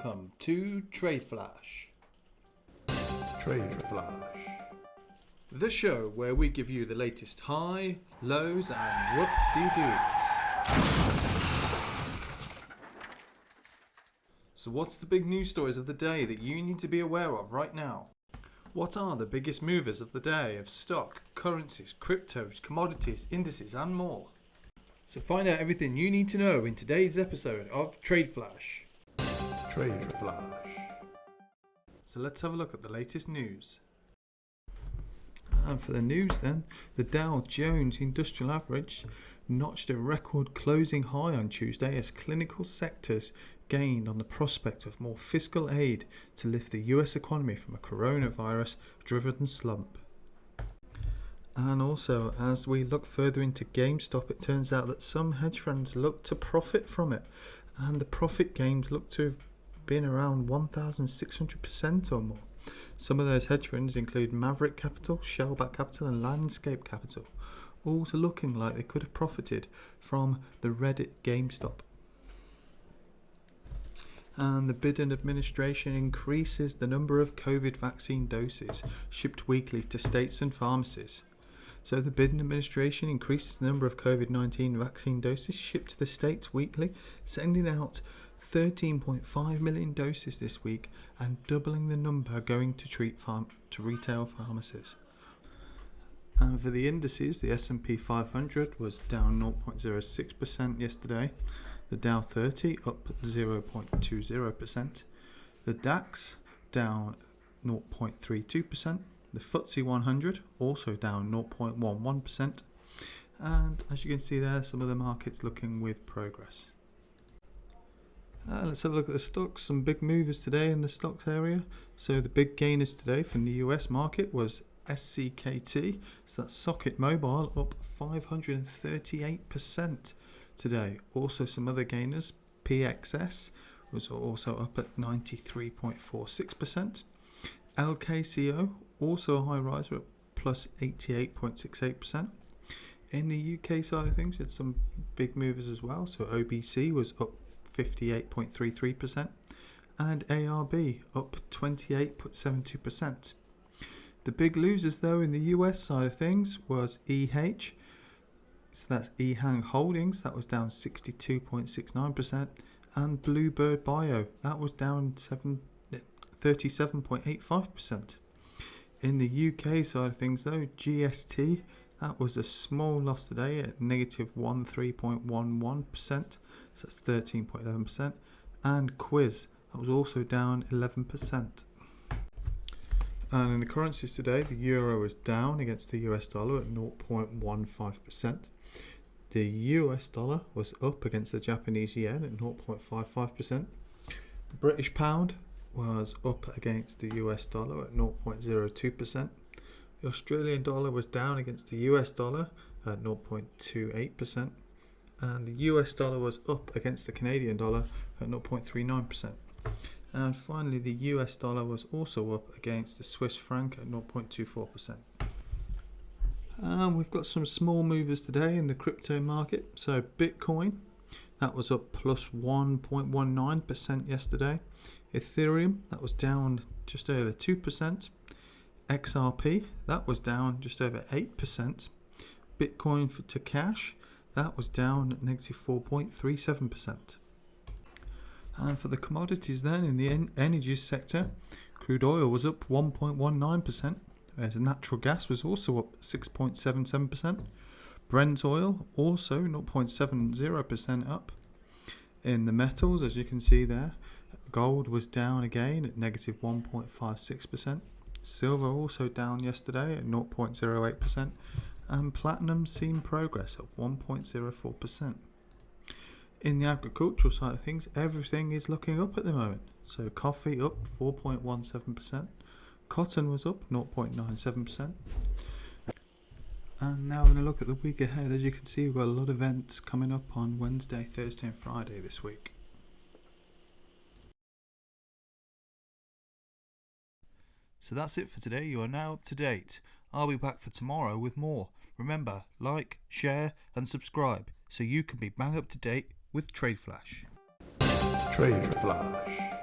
welcome to TradeFlash. TradeFlash. The show where we give you the latest high, lows and whoop-de-doos. So what's the big news stories of the day that you need to be aware of right now? What are the biggest movers of the day of stock, currencies, cryptos, commodities, indices and more? So find out everything you need to know in today's episode of TradeFlash. TradeFlash. So let's have a look at the latest news. And for the news then, the Dow Jones Industrial Average notched a record closing high on Tuesday as clinical sectors gained on the prospect of more fiscal aid to lift the US economy from a coronavirus-driven slump. And also, as we look further into Gamestop, it turns out that some hedge funds look to profit from it, and the profit gains look to have been around 1,600% or more. Some of those hedge funds include Maverick Capital, Shellback Capital and Landscape Capital, all looking like they could have profited from the Reddit Gamestop. And the Biden administration increases the number of COVID vaccine doses shipped weekly to states and pharmacies. So the Biden administration increases the number of COVID-19 vaccine doses shipped to the states weekly, sending out 13.5 million doses this week and doubling the number going to retail pharmacies. And for the indices, the S&P 500 was down 0.06% yesterday. The Dow 30 up 0.20%. The DAX down 0.32%. The FTSE 100 also down 0.11%. And as you can see there, some of the markets looking with progress. Let's have a look at the stocks. Some big movers today in the stocks area. So the big gainers today from the US market was SCKT. So that's Socket Mobile up 538% today. Also some other gainers. PXS was also up at 93.46%. LKCO also a high riser at plus 88.68%. In the UK side of things, we had some big movers as well. So OBC was up 58.33% and ARB up 28.72%. The big losers though in the US side of things was EH, so that's EHang Holdings, that was down 62.69%, and Bluebird Bio, that was down 37.85%. In the UK side of things though, GST, that was a small loss today at negative 13.11%, so that's 13.11%, and Quiz, that was also down 11%. And in the currencies today, the euro was down against the US dollar at 0.15%. The US dollar was up against the Japanese yen at 0.55%. The British pound was up against the US dollar at 0.02%. The Australian dollar was down against the US dollar at 0.28%. And the US dollar was up against the Canadian dollar at 0.39%. And finally, the US dollar was also up against the Swiss franc at 0.24%. We've got some small movers today in the crypto market. So Bitcoin, that was up plus 1.19% yesterday. Ethereum, that was down just over 2%. XRP, that was down just over 8%. Bitcoin to cash, that was down at negative 4.37%. And for the commodities then, in the energy sector, crude oil was up 1.19%. Whereas natural gas was also up 6.77%. Brent oil also 0.70% up. In the metals, as you can see there, gold was down again at negative 1.56%. Silver also down yesterday at 0.08%. And platinum seen progress at 1.04%. In the agricultural side of things, everything is looking up at the moment. So coffee up 4.17%. Cotton was up 0.97%. And now we're going to look at the week ahead. As you can see, we've got a lot of events coming up on Wednesday, Thursday and Friday this week. So that's it for today. You are now up to date. I'll be back for tomorrow with more. Remember, like, share and subscribe so you can be bang up to date with TradeFlash. TradeFlash.